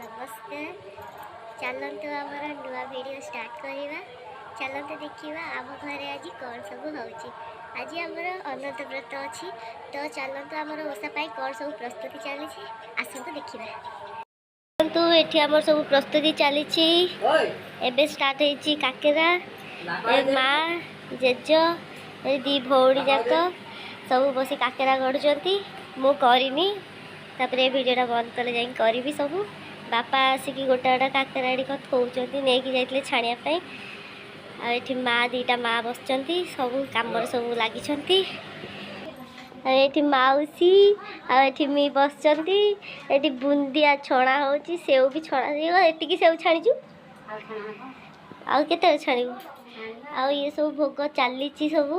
नमस्कार। चलतु आमर नुआ वीडियो स्टार्ट करवा। चलते देखा आम घर आज कौन सब हो। आज आमर अनंत व्रत अच्छी तो चलतु आमर ओषा कौन सब प्रस्तुति चली आसतु देखा। तो ये आम सब प्रस्तुति चली एबे स्टार्ट हो काकेरा माँ जेज दी भौणी जाक सब बस काकेरा गढ़ुंट मु करनी तापर भिडियोटा बंद कले जा करी सब बापा आसिक गोटा गोटा काकेराड़ी थोड़ी नहीं जाते छाड़ापी आठी माँ दीटा माँ बस सब कम सब लगी ये मौसी आठी मी बस बुंदिया छणा हो सेव भी छणा एटिकी सेव छाणीचु आते छाणु आ ये सब भोग चली सब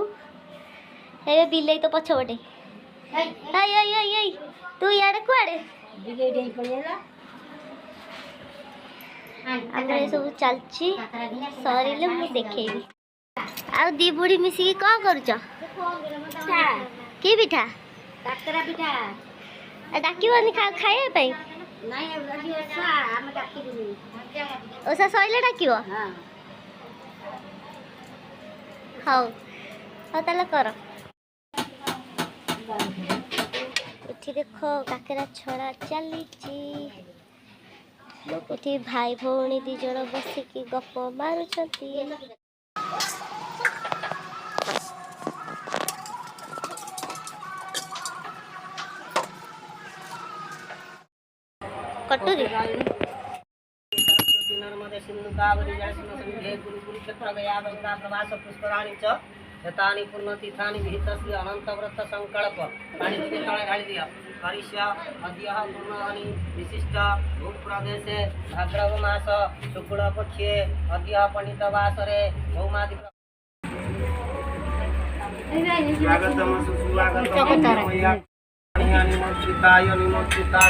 ए बिलई तो पछपटे तू यार कुआड़े आम सब चलची सर मुझे देखेबी आ दी बुढ़ी मिसिकी कौन करुच कि पिठा डाकबनी खाइबा ओषा सैले डाक हाँ हाँ ताले कर ये देख काकेरा छड़ा चली ये भाई भौणी दी जन बसिकी गप मारुंट कटोरी यतानि पुण्यतीर्थानि विहितस्य अनंतव्रत संकल्प पानी तले ढाली दिया हरिष्या अद्यः पूर्णानि विशिष्ट भूप्रदेशे भाद्रव मास शुक्ल पक्षे अद्यः पंडित वासरे भौमादि स्वागतम सुस्वागतम निमंत्रिताय निमंत्रिता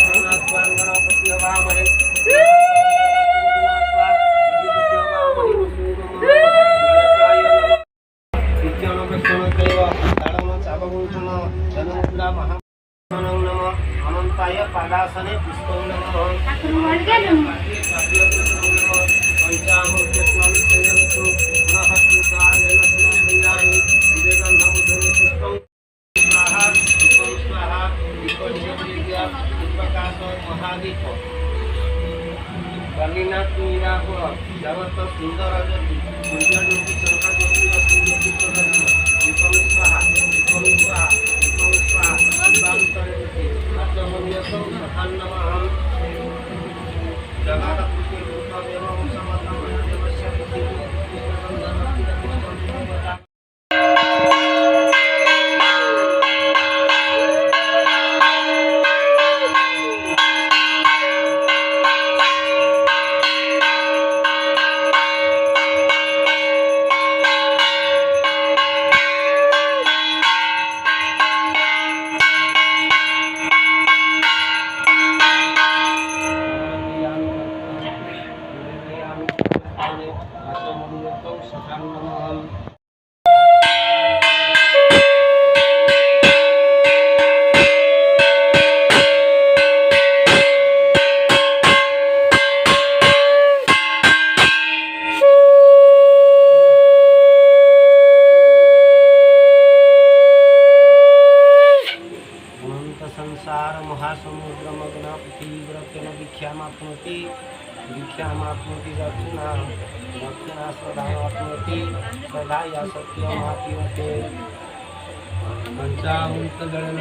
गणपति हवामहे अनंताय पादासने पुष्पं जगत सुंदर संसार महासमुद्र मग्न पृथ्वीव्रतेन भिक्षामाप्नोति दक्षिणा दक्षिणा श्रद्धामाप्नोति श्रद्धाया सत्यमाप्यते पंचामृतगणेन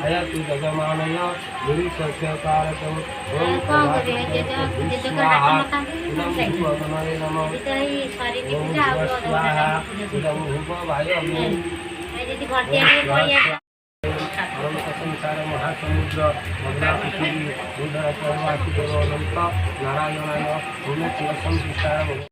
हयतु जगमानय गुरुसस्यकारकं संसार महासमुद्र मग्ना पृथ्वी भूधर सर्वासुदेव अनंत नारायणाय भूमि संस्कार